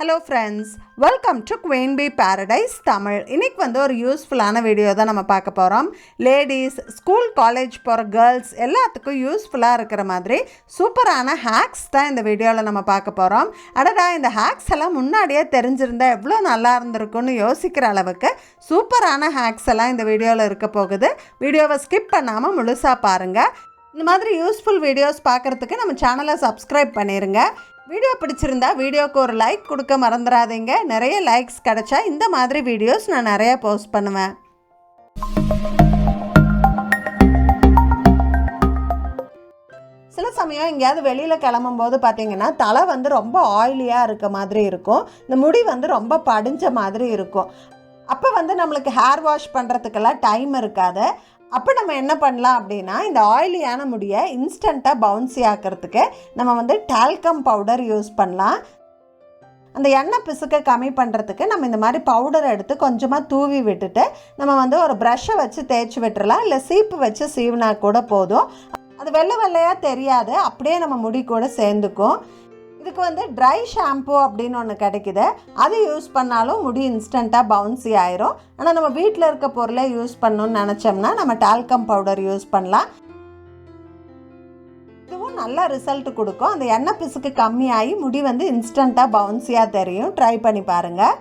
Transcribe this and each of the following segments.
Hello friends, welcome to Queen Bee Paradise Tamil. இன்னைக்கு ஒரு யூஸ்ஃபுல்லான வீடியோ தான் நம்ம பார்க்க போறோம். லேடீஸ், ஸ்கூல், காலேஜ் போற girls எல்லாத்துக்கும் யூஸ்ஃபுல்லா இருக்கிற மாதிரி சூப்பரான ஹேக்ஸ் தான் இந்த வீடியோல நம்ம பார்க்க போறோம். அடடா, இந்த ஹேக்ஸ் எல்லாம் முன்னாடியே தெரிஞ்சிருந்தா எவ்வளவு நல்லா இருந்திருக்கும்னு யோசிக்கிற அளவுக்கு சூப்பரான ஹேக்ஸ் எல்லாம் இந்த வீடியோல இருக்க போகுது. வீடியோவை ஸ்கிப் பண்ணாம முழுசா பாருங்க. இந்த மாதிரி யூஸ்ஃபுல் வீடியோஸ் பார்க்கறதுக்கு நம்ம சேனலை சப்ஸ்கிரைப் பண்ணிருங்க. வீடியோ பிடிச்சிருந்தா வீடியோக்கு ஒரு லைக் கொடுக்க மறந்துடாதீங்க. நிறைய லைக்ஸ் கிடைச்சா இந்த மாதிரி வீடியோஸ் நான் நிறைய போஸ்ட் பண்ணுவேன். சில சமயம் எங்கேயாவது வெளியில் கிளம்பும்போது பார்த்தீங்கன்னா தலை ரொம்ப ஆயிலியாக இருக்க மாதிரி இருக்கும். இந்த முடி ரொம்ப படிஞ்ச மாதிரி இருக்கும். அப்போ நம்மளுக்கு ஹேர் வாஷ் பண்ணுறதுக்கெல்லாம் டைம் இருக்காது. அப்போ நம்ம என்ன பண்ணலாம் அப்படின்னா, இந்த ஆயிலியான முடியை இன்ஸ்டண்ட்டாக பவுன்சி ஆக்கிறதுக்கு நம்ம டால்கம் பவுடர் யூஸ் பண்ணலாம். அந்த எண்ணெய் பிசுக்க கம்மி பண்ணுறதுக்கு நம்ம இந்த மாதிரி பவுடர் எடுத்து கொஞ்சமாக தூவி விட்டுட்டு நம்ம ஒரு ப்ரஷ்ஷை வச்சு தேய்ச்சி விட்டுறலாம். இல்லை சீப்பு வச்சு சீவினா கூட போதும். அது வெள்ளை வெள்ளையாக தெரியாது, அப்படியே நம்ம முடி கூட சேர்ந்துக்கும். இதுக்கு ட்ரை ஷாம்பு அப்படின்னு ஒன்று கிடைக்குது. அது யூஸ் பண்ணாலும் முடி இன்ஸ்டண்ட்டாக பவுன்சி ஆயிரும். ஆனால் நம்ம வீட்டில் இருக்க பொருளை யூஸ் பண்ணணும்னு நினச்சோம்னா நம்ம டால்கம் பவுடர் யூஸ் பண்ணலாம். இதுவும் நல்ல ரிசல்ட் கொடுக்கும். அந்த எண்ணெய் பிசுக்கு கம்மியாகி முடி இன்ஸ்டண்ட்டாக பவுன்சியாக தெரியும். ட்ரை பண்ணி பாருங்கள்.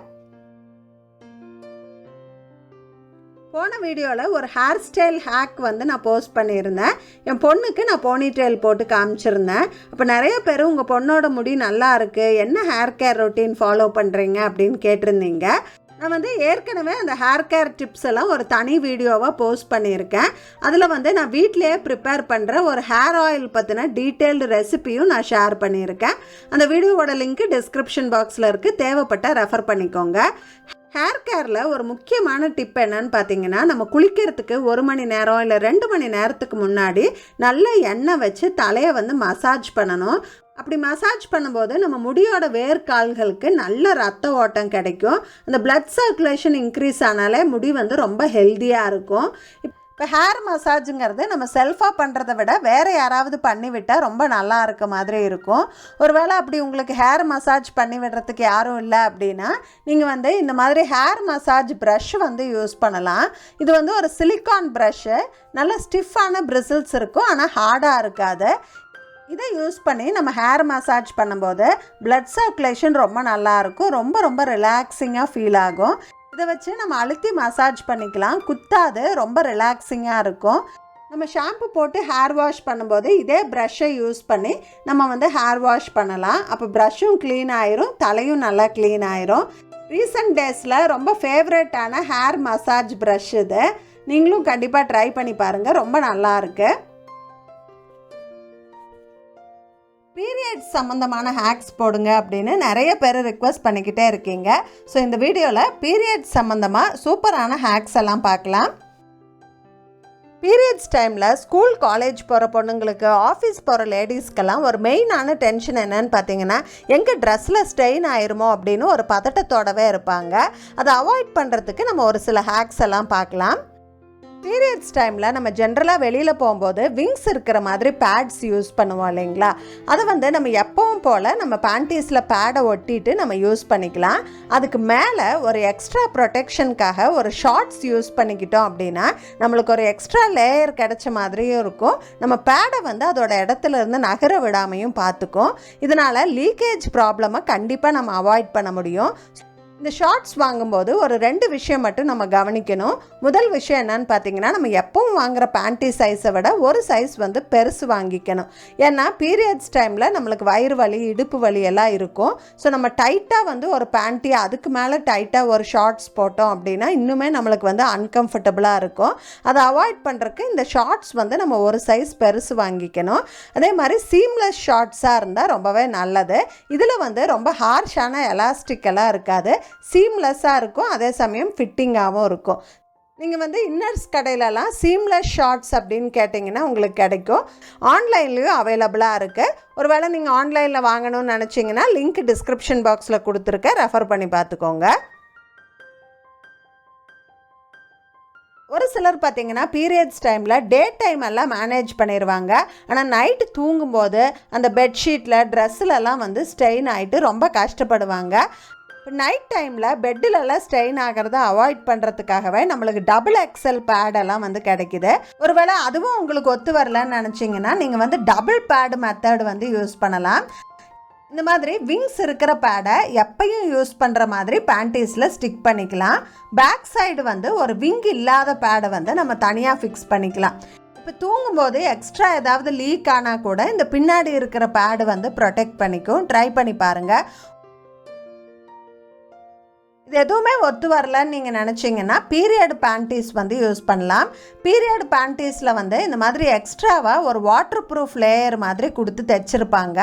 போன வீடியோவில் ஒரு ஹேர் ஸ்டைல் ஹேக் நான் போஸ்ட் பண்ணியிருந்தேன். என் பொண்ணுக்கு நான் போனிடெயில் போட்டு காமிச்சிருந்தேன். அப்போ நிறைய பேர் உங்கள் பொண்ணோட முடி நல்லா இருக்குது, என்ன ஹேர் கேர் ரொட்டீன் ஃபாலோ பண்ணுறீங்க அப்படின்னு கேட்டிருந்தீங்க. நான் ஏற்கனவே அந்த ஹேர் கேர் டிப்ஸ் எல்லாம் ஒரு தனி வீடியோவாக போஸ்ட் பண்ணியிருக்கேன். அதில் நான் வீட்டிலேயே ப்ரிப்பேர் பண்ணுற ஒரு ஹேர் ஆயில் பற்றின டீட்டெயில்டு ரெசிபியும் நான் ஷேர் பண்ணியிருக்கேன். அந்த வீடியோவோட லிங்க் டிஸ்கிரிப்ஷன் பாக்ஸில் இருக்குது, தேவைப்பட்ட ரெஃபர் பண்ணிக்கோங்க. ஹேர் கேரில் ஒரு முக்கியமான டிப் என்னன்னு பார்த்தீங்கன்னா, நம்ம குளிக்கிறதுக்கு 1 மணி நேரம் இல்லை 2 மணி நேரத்துக்கு முன்னாடி நல்ல எண்ணெய் வச்சு தலையை மசாஜ் பண்ணணும். அப்படி மசாஜ் பண்ணும்போது நம்ம முடியோட வேர்க்கால்களுக்கு நல்ல ரத்த ஓட்டம் கிடைக்கும். அந்த பிளட் சர்க்குலேஷன் இன்க்ரீஸ் ஆனாலே முடி ரொம்ப ஹெல்த்தியாக இருக்கும். இப்போ ஹேர் மசாஜுங்கிறது நம்ம செல்ஃபாக பண்ணுறத விட வேறு யாராவது பண்ணிவிட்டால் ரொம்ப நல்லா இருக்க மாதிரி இருக்கும். ஒருவேளை அப்படி உங்களுக்கு ஹேர் மசாஜ் பண்ணி விடுறதுக்கு யாரும் இல்லை அப்படின்னா நீங்கள் இந்த மாதிரி ஹேர் மசாஜ் ப்ரஷ் யூஸ் பண்ணலாம். இது ஒரு சிலிக்கான் ப்ரஷ்ஷு, நல்ல ஸ்டிஃபான பிரிசில்ஸ் இருக்கும், ஆனால் ஹார்டாக இருக்காது. இதை யூஸ் பண்ணி நம்ம ஹேர் மசாஜ் பண்ணும்போது பிளட் சர்க்குலேஷன் ரொம்ப நல்லாயிருக்கும், ரொம்ப ரிலாக்ஸிங்காக ஃபீல் ஆகும். இதை வச்சு நம்ம அழுத்தி மசாஜ் பண்ணிக்கலாம், குத்தாது, ரொம்ப ரிலாக்ஸிங்காக இருக்கும். நம்ம ஷாம்பு போட்டு ஹேர் வாஷ் பண்ணும்போது இதே ப்ரஷ்ஷை யூஸ் பண்ணி நம்ம ஹேர் வாஷ் பண்ணலாம். அப்போ ப்ரஷ்ஷும் க்ளீன் ஆயிரும், தலையும் நல்லா க்ளீன் ஆயிரும். ரீசெண்ட் டேஸில் ரொம்ப ஃபேவரட்டான ஹேர் மசாஜ் ப்ரஷ் இது. நீங்களும் கண்டிப்பாக ட்ரை பண்ணி பாருங்கள், ரொம்ப நல்லாயிருக்கு. பீரியட்ஸ் சம்மந்தமான ஹேக்ஸ் போடுங்க அப்படின்னு நிறைய பேர் ரிக்வெஸ்ட் பண்ணிக்கிட்டே இருக்கீங்க. ஸோ இந்த வீடியோவில் பீரியட்ஸ் சம்மந்தமாக சூப்பரான ஹேக்ஸ் எல்லாம் பார்க்கலாம். பீரியட்ஸ் டைமில் ஸ்கூல், காலேஜ் போகிற பொண்ணுங்களுக்கு, ஆஃபீஸ் போகிற லேடிஸ்க்கெல்லாம் ஒரு மெயினான டென்ஷன் என்னன்னு பார்த்தீங்கன்னா, எங்கள் ட்ரெஸ்ஸில் ஸ்ட்ரெயின் ஆயிருமோ அப்படின்னு ஒரு பதட்டத்தோடவே இருப்பாங்க. அதை அவாய்ட் பண்ணுறதுக்கு நம்ம ஒரு சில ஹேக்ஸ் எல்லாம் பார்க்கலாம். பீரியட்ஸ் டைமில் நம்ம ஜென்ரலாக வெளியில் போகும்போது விங்ஸ் இருக்கிற மாதிரி பேட்ஸ் யூஸ் பண்ணுவோம் இல்லைங்களா? அதை நம்ம எப்பவும் போல் நம்ம பேண்டீஸில் பேடை ஒட்டிட்டு நம்ம யூஸ் பண்ணிக்கலாம். அதுக்கு மேலே ஒரு எக்ஸ்ட்ரா ப்ரொடெக்ஷனுக்காக ஒரு ஷார்ட்ஸ் யூஸ் பண்ணிக்கிட்டோம் அப்படின்னா நம்மளுக்கு ஒரு எக்ஸ்ட்ரா லேயர் கிடைச்ச மாதிரியும் இருக்கும். நம்ம பேடை அதோட இடத்துல இருந்து நகர விடாமையும் பார்த்துக்கும். இதனால் லீக்கேஜ் ப்ராப்ளமை கண்டிப்பாக நம்ம அவாய்ட் பண்ண முடியும். இந்த ஷார்ட்ஸ் வாங்கும்போது ஒரு 2 விஷயம் மட்டும் நம்ம கவனிக்கணும். முதல் விஷயம் என்னன்னு பார்த்தீங்கன்னா, நம்ம எப்பவும் வாங்குகிற பேண்ட்டி சைஸை விட ஒரு சைஸ் பெருசு வாங்கிக்கணும். ஏன்னா பீரியட்ஸ் டைமில் நம்மளுக்கு வயிறு வலி, இடுப்பு வலி எல்லாம் இருக்கும். ஸோ நம்ம டைட்டாக ஒரு பேண்ட்டி அதுக்கு மேலே டைட்டாக ஒரு ஷார்ட்ஸ் போட்டோம் அப்படின்னா இன்னுமே நம்மளுக்கு அன்கம்ஃபர்டபுளாக இருக்கும். அதை அவாய்ட் பண்ணுறதுக்கு இந்த ஷார்ட்ஸ் நம்ம ஒரு சைஸ் பெருசு வாங்கிக்கணும். அதே மாதிரி சீம்லெஸ் ஷார்ட்ஸாக இருந்தால் ரொம்பவே நல்லது. இதில் ரொம்ப ஹார்ஷான எலாஸ்டிக்கெல்லாம் இருக்காது, சீம்லெஸ்ஸாக இருக்கும், அதே சமயம் ஃபிட்டிங்காகவும் இருக்கும். நீங்கள் இன்னர்ஸ் கடையிலலாம் சீம்லெஸ் ஷார்ட்ஸ் அப்படின்னு கேட்டிங்கன்னா உங்களுக்கு கிடைக்கும். ஆன்லைன்லேயும் அவைலபிளாக இருக்குது. ஒருவேளை நீங்கள் ஆன்லைனில் வாங்கணும்னு நினச்சிங்கன்னா லிங்க் டிஸ்கிரிப்ஷன் பாக்ஸில் கொடுத்துருக்கேன், ரெஃபர் பண்ணி பார்த்துக்கோங்க. ஒரு சிலர் பார்த்திங்கன்னா பீரியட்ஸ் டைமில் டே டைம் எல்லாம் மேனேஜ் பண்ணிடுவாங்க. ஆனால் நைட்டு தூங்கும்போது அந்த பெட்ஷீட்டில் ட்ரெஸ்ஸிலலாம் வந்து ஸ்டெயின் ஆகிட்டு ரொம்ப கஷ்டப்படுவாங்க. இப்போ நைட் டைமில் பெட்டிலெல்லாம் ஸ்டெயின் ஆகிறத அவாய்ட் பண்ணுறதுக்காகவே நம்மளுக்கு டபுள் எக்ஸல் பேடெல்லாம் வந்து கிடைக்கிது. ஒருவேளை அதுவும் உங்களுக்கு ஒத்து வரலன்னு நினச்சிங்கன்னா நீங்கள் வந்து டபுள் பேடு மெத்தட் வந்து யூஸ் பண்ணலாம். இந்த மாதிரி விங்ஸ் இருக்கிற பேடை எப்பயும் யூஸ் பண்ணுற மாதிரி பேண்டீஸில் ஸ்டிக் பண்ணிக்கலாம். பேக் சைடு வந்து ஒரு விங் இல்லாத பேடை வந்து நம்ம தனியாக ஃபிக்ஸ் பண்ணிக்கலாம். இப்போ தூங்கும்போது எக்ஸ்ட்ரா ஏதாவது லீக் ஆனால் கூட இந்த பின்னாடி இருக்கிற பேடு வந்து ப்ரொடெக்ட் பண்ணிக்கும். ட்ரை பண்ணி பாருங்கள். இது எதுவுமே ஒத்து வரலன்னு நீங்கள் நினச்சிங்கன்னா பீரியட் பேண்டீஸ் வந்து யூஸ் பண்ணலாம். பீரியட் பேண்டீஸில் வந்து இந்த மாதிரி எக்ஸ்ட்ராவாக ஒரு வாட்டர் ப்ரூஃப் லேயர் மாதிரி கொடுத்து தைச்சிருப்பாங்க.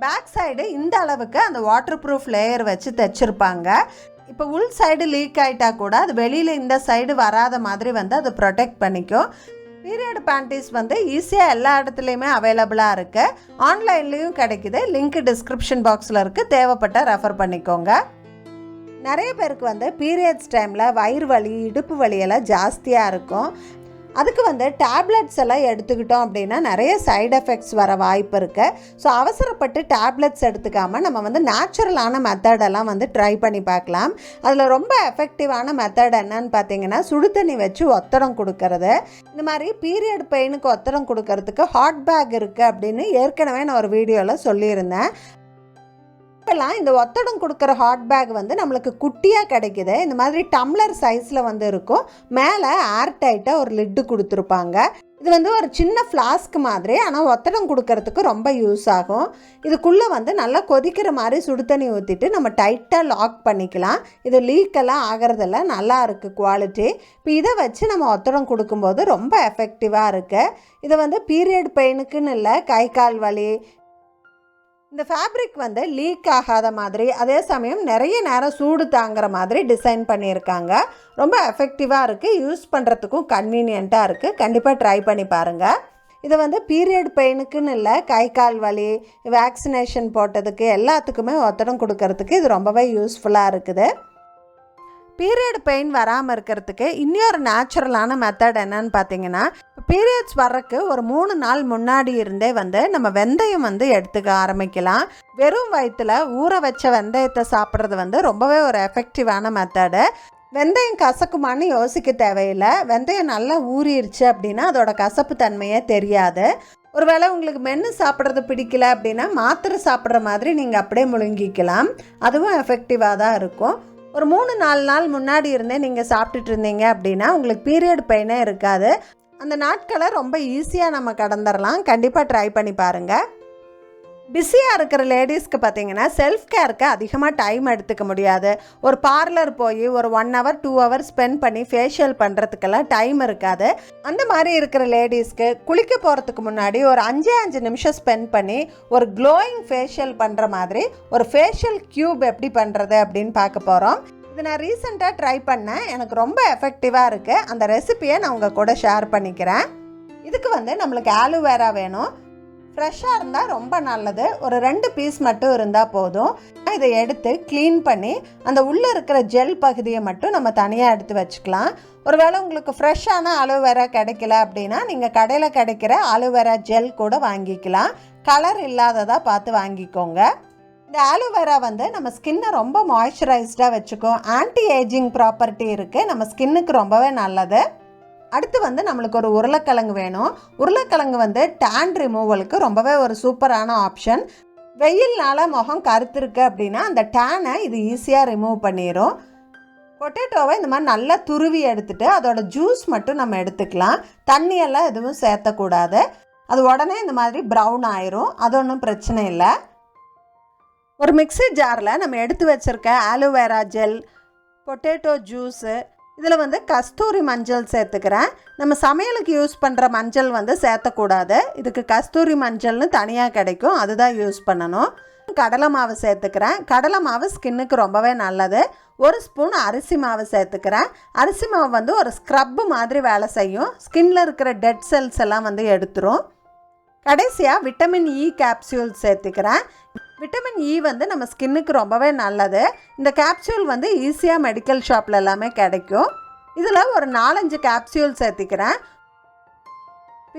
பேக் சைடு இந்த அளவுக்கு அந்த வாட்டர் ப்ரூஃப் லேயர் வச்சு தைச்சிருப்பாங்க. இப்போ உள் சைடு லீக் ஆகிட்டா கூட அது வெளியில் இந்த சைடு வராத மாதிரி வந்து அது ப்ரொடெக்ட் பண்ணிக்கும். பீரியட் பேண்டீஸ் வந்து ஈஸியாக எல்லா இடத்துலையுமே அவைலபிளாக இருக்குது. ஆன்லைன்லேயும் கிடைக்குது. லிங்க் டிஸ்கிரிப்ஷன் பாக்ஸில் இருக்குது. தேவைப்பட்ட ரெஃபர் பண்ணிக்கோங்க. நிறைய பேருக்கு வந்து பீரியட்ஸ் டைமில் வயிறு வலி, இடுப்பு வலியெல்லாம் ஜாஸ்தியாக இருக்கும். அதுக்கு வந்து டேப்லெட்ஸ் எல்லாம் எடுத்துக்கிட்டோம் அப்படின்னா நிறைய சைடு எஃபெக்ட்ஸ் வர வாய்ப்பு இருக்குது. ஸோ அவசரப்பட்டு டேப்லெட்ஸ் எடுத்துக்காமல் நம்ம வந்து நேச்சுரலான மெத்தடெல்லாம் வந்து ட்ரை பண்ணி பார்க்கலாம். அதில் ரொம்ப எஃபெக்டிவான மெத்தட் என்னன்னு பார்த்தீங்கன்னா சுடு தண்ணி வச்சு ஒத்தடம் கொடுக்கறது. இந்த மாதிரி பீரியட் பெயினுக்கு ஒத்தடம் கொடுக்கறதுக்கு ஹாட் பேக் இருக்குது அப்படின்னு ஏற்கனவே நான் ஒரு வீடியோவில் சொல்லியிருந்தேன். இப்போல்லாம் இந்த ஒத்தடம் கொடுக்குற ஹாட் பேக் வந்து நம்மளுக்கு குட்டியாக கிடைக்குது. இந்த மாதிரி டம்ளர் சைஸில் வந்து இருக்கும். மேலே ஏர் டைட்டாக ஒரு லிட்டு கொடுத்துருப்பாங்க. இது வந்து ஒரு சின்ன ஃப்ளாஸ்க் மாதிரி, ஆனால் ஒத்தடம் கொடுக்கறதுக்கு ரொம்ப யூஸ் ஆகும். இதுக்குள்ளே வந்து நல்லா கொதிக்கிற மாதிரி சுடு தண்ணி ஊற்றிட்டு நம்ம டைட்டாக லாக் பண்ணிக்கலாம். இது லீக்கெல்லாம் ஆகிறதில்ல, நல்லா இருக்குது குவாலிட்டி. இப்போ இதை வச்சு நம்ம ஒத்தடம் கொடுக்கும்போது ரொம்ப எஃபெக்டிவாக இருக்குது. இதை வந்து பீரியட் பெயினுக்குன்னு இல்லை, கை கால் வலி, இந்த ஃபேப்ரிக் வந்து லீக் ஆகாத மாதிரி, அதே சமயம் நிறைய நேரம் சூடு தாங்குற மாதிரி டிசைன் பண்ணியிருக்காங்க. ரொம்ப எஃபெக்டிவாக இருக்குது. யூஸ் பண்ணுறதுக்கும் கன்வீனியண்ட்டாக இருக்குது. கண்டிப்பாக ட்ரை பண்ணி பாருங்கள். இதை வந்து பீரியட் பெயினுக்குன்னு இல்லை, கை கால் வலி, வேக்சினேஷன் போட்டதுக்கு எல்லாத்துக்குமே ஒத்தடம் கொடுக்கறதுக்கு இது ரொம்பவே யூஸ்ஃபுல்லாக இருக்குது. பீரியட் பெயின் வராமல் இருக்கிறதுக்கு இன்னொரு நேச்சுரலான மெத்தட் என்னன்னு பார்த்தீங்கன்னா, பீரியட்ஸ் வர்றதுக்கு ஒரு 3 நாள் முன்னாடி இருந்தே வந்து நம்ம வெந்தயம் வந்து எடுத்துக்க ஆரம்பிக்கலாம். வெறும் வயிற்றில் ஊற வச்ச வெந்தயத்தை சாப்பிட்றது வந்து ரொம்பவே ஒரு எஃபெக்டிவான மெத்தடு. வெந்தயம் கசக்குமான்னு யோசிக்க தேவையில்லை. வெந்தயம் நல்லா ஊறிடுச்சு அப்படின்னா அதோட கசப்பு தன்மையே தெரியாது. ஒருவேளை உங்களுக்கு மென்று சாப்பிட்றது பிடிக்கல அப்படின்னா மாத்திரை சாப்பிட்ற மாதிரி நீங்கள் அப்படியே முழுங்கிக்கலாம். அதுவும் எஃபெக்டிவாக தான் இருக்கும். ஒரு 3-4 நாள் முன்னாடி இருந்தே நீங்கள் சாப்பிட்டுட்டு இருந்தீங்க அப்படின்னா உங்களுக்கு பீரியட் பெயினே இருக்காது. அந்த நாட்களை ரொம்ப ஈஸியாக நம்ம கடந்துடலாம். கண்டிப்பாக ட்ரை பண்ணி பாருங்கள். பிஸியாக இருக்கிற லேடிஸ்க்கு பார்த்தீங்கன்னா செல்ஃப் கேருக்கு அதிகமாக டைம் எடுத்துக்க முடியாது. ஒரு பார்லர் போய் ஒரு 1 hour 2 hours ஸ்பெண்ட் பண்ணி ஃபேஷியல் பண்ணுறதுக்கெல்லாம் டைம் இருக்காது. அந்த மாதிரி இருக்கிற லேடிஸ்க்கு குளிக்க போகிறதுக்கு முன்னாடி ஒரு 5 நிமிஷம் ஸ்பெண்ட் பண்ணி ஒரு க்ளோயிங் ஃபேஷியல் பண்ணுற மாதிரி ஒரு ஃபேஷியல் க்யூப் எப்படி பண்ணுறது அப்படின்னு பார்க்க போகிறோம். இது நான் ரீசெண்டாக ட்ரை பண்ணேன். எனக்கு ரொம்ப எஃபெக்டிவாக இருக்குது. அந்த ரெசிபியை நான் உங்கள் கூட ஷேர் பண்ணிக்கிறேன். இதுக்கு வந்து நம்மளுக்கு ஆலோவேரா வேணும். ஃப்ரெஷ்ஷாக இருந்தால் ரொம்ப நல்லது. ஒரு 2 பீஸ் மட்டும் இருந்தால் போதும். இதை எடுத்து க்ளீன் பண்ணி அந்த உள்ளே இருக்கிற ஜெல் பகுதியை மட்டும் நம்ம தனியாக எடுத்து வச்சுக்கலாம். ஒருவேளை உங்களுக்கு ஃப்ரெஷ்ஷான ஆலோவேரா கிடைக்கல அப்படின்னா நீங்கள் கடையில் கிடைக்கிற ஆலோவேரா ஜெல் கூட வாங்கிக்கலாம். கலர் இல்லாததாக பார்த்து வாங்கிக்கோங்க. இந்த ஆலோவேரா வந்து நம்ம ஸ்கின்னை ரொம்ப மாய்ஸ்சரைஸ்டாக வச்சுக்கும். ஆன்டி ஏஜிங் ப்ராப்பர்ட்டி இருக்குது. நம்ம ஸ்கின்னுக்கு ரொம்பவே நல்லது. அடுத்து வந்து நம்மளுக்கு ஒரு உருளைக்கிழங்கு வேணும். உருளைக்கிழங்கு வந்து டேன் ரிமூவலுக்கு ரொம்பவே ஒரு சூப்பரான ஆப்ஷன். வெயில்னால முகம் கருத்துருக்கு அப்படின்னா அந்த டேனை இது ஈஸியாக ரிமூவ் பண்ணிடும். பொட்டேட்டோவை இந்த மாதிரி நல்லா துருவி எடுத்துகிட்டு அதோட ஜூஸ் மட்டும் நம்ம எடுத்துக்கலாம். தண்ணியெல்லாம் எதுவும் சேர்த்தக்கூடாது. அது உடனே இந்த மாதிரி ப்ரௌன் ஆயிரும். அது ஒன்றும் பிரச்சனை இல்லை. ஒரு மிக்ஸி ஜாரில் நம்ம எடுத்து வச்சுருக்க ஆலோவேரா ஜெல், பொட்டேட்டோ ஜூஸு, இதில் வந்து கஸ்தூரி மஞ்சள் சேர்த்துக்கிறேன். நம்ம சமையலுக்கு யூஸ் பண்ணுற மஞ்சள் வந்து சேர்த்தக்கூடாது. இதுக்கு கஸ்தூரி மஞ்சள்னு தனியாக கிடைக்கும், அதுதான் யூஸ் பண்ணணும். கடலை மாவு சேர்த்துக்கிறேன். கடலை மாவு ஸ்கின்னுக்கு ரொம்பவே நல்லது. 1 ஸ்பூன் அரிசி மாவு சேர்த்துக்கிறேன். அரிசி மாவு வந்து ஒரு ஸ்க்ரப்பு மாதிரி வேலை செய்யும். ஸ்கின்னில் இருக்கிற டெட் செல்ஸ் எல்லாம் வந்து எடுத்துரும். கடைசியாக விட்டமின் இ கேப்சியூல் சேர்த்துக்கிறேன். விட்டமின் இ வந்து நம்ம ஸ்கின்னுக்கு ரொம்பவே நல்லது. இந்த கேப்சூல் வந்து ஈஸியாக மெடிக்கல் ஷாப்பில் எல்லாமே கிடைக்கும். இதில் ஒரு 4-5 கேப்சியூல் சேர்த்திக்கிறேன்.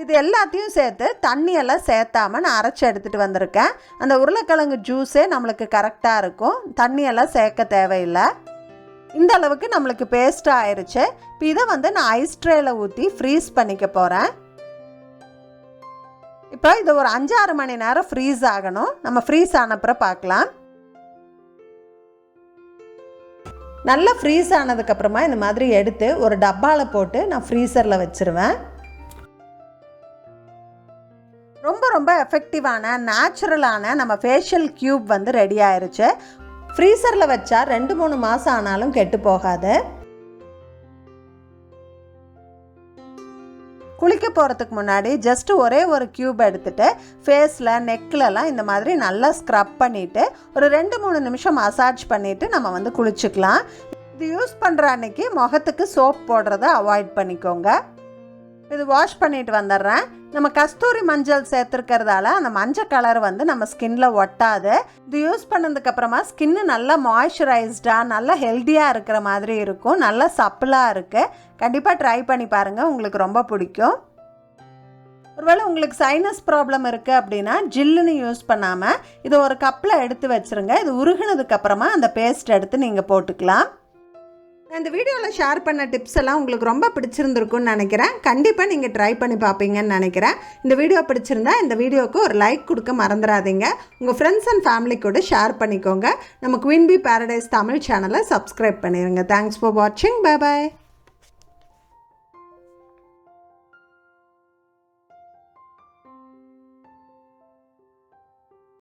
இது எல்லாத்தையும் சேர்த்து தண்ணியெல்லாம் சேர்த்தாமல் நான் அரைச்சி எடுத்துகிட்டு வந்திருக்கேன். அந்த உருளைக்கிழங்கு ஜூஸே நம்மளுக்கு கரெக்டாக இருக்கும், தண்ணியெல்லாம் சேர்க்க தேவையில்லை. இந்த அளவுக்கு நம்மளுக்கு பேஸ்ட்டாக ஆயிடுச்சு. இப்போ இதை வந்து நான் ஐஸ் ட்ரேயில் ஊற்றி ஃப்ரீஸ் பண்ணிக்க போகிறேன். இப்போ இது ஒரு 5-6 மணி நேரம் ஃப்ரீஸ் ஆகணும். நம்ம ஃப்ரீஸ் ஆனப்புறம் பார்க்கலாம். நல்லா ஃப்ரீஸ் ஆனதுக்கப்புறமா இந்த மாதிரி எடுத்து ஒரு டப்பாவில் போட்டு நான் ஃப்ரீசரில் வச்சுருவேன். ரொம்ப எஃபெக்டிவான நேச்சுரலான நம்ம ஃபேஷியல் க்யூப் வந்து ரெடி ஆயிருச்சு. ஃப்ரீசரில் வச்சா 2-3 மாதம் ஆனாலும் கெட்டு போகாது. குளிக்க போகிறதுக்கு முன்னாடி ஜஸ்ட் ஒரே ஒரு க்யூப் எடுத்துகிட்டு ஃபேஸில் நெக்லலாம் இந்த மாதிரி நல்லா ஸ்க்ரப் பண்ணிவிட்டு ஒரு 2-3 நிமிஷம் மசாஜ் பண்ணிவிட்டு நம்ம வந்து குளிச்சுக்கலாம். இது யூஸ் பண்ணுற அன்னைக்கு முகத்துக்கு சோப் போடுறத அவாய்ட் பண்ணிக்கோங்க. இது வாஷ் பண்ணிட்டு வந்துடுறேன். நம்ம கஸ்தூரி மஞ்சள் சேர்த்துருக்கிறதால அந்த மஞ்சள் கலர் வந்து நம்ம ஸ்கின்ல ஒட்டாது. இது யூஸ் பண்ணதுக்கப்புறமா ஸ்கின்னு நல்லா மாய்ஸ்சரைஸ்டாக நல்லா ஹெல்த்தியாக இருக்கிற மாதிரி இருக்கும், நல்லா சப்பிளாக இருக்குது. கண்டிப்பாக ட்ரை பண்ணி பாருங்கள், உங்களுக்கு ரொம்ப பிடிக்கும். ஒருவேளை உங்களுக்கு சைனஸ் ப்ராப்ளம் இருக்குது அப்படின்னா ஜில்லுன்னு யூஸ் பண்ணாமல் இது ஒரு கப்பில் எடுத்து வச்சுருங்க. இது உருகுனதுக்கப்புறமா அந்த பேஸ்ட் எடுத்து நீங்கள் போட்டுக்கலாம். இந்த வீடியோவில் ஷேர் பண்ண டிப்ஸ் எல்லாம் உங்களுக்கு ரொம்ப பிடிச்சிருந்துருக்குன்னு நினைக்கிறேன். கண்டிப்பாக நீங்கள் ட்ரை பண்ணி பார்ப்பீங்கன்னு நினைக்கிறேன். இந்த வீடியோ பிடிச்சிருந்தா இந்த வீடியோவுக்கு ஒரு லைக் கொடுக்க மறந்துடாதீங்க. உங்கள் ஃப்ரெண்ட்ஸ் அண்ட் ஃபேமிலி கூட ஷேர் பண்ணிக்கோங்க. நம்ம குயின் பி பேரடைஸ் தமிழ் சேனலை சப்ஸ்கிரைப் பண்ணிடுங்க. தேங்க்ஸ் ஃபார் வாட்சிங். Bye bye.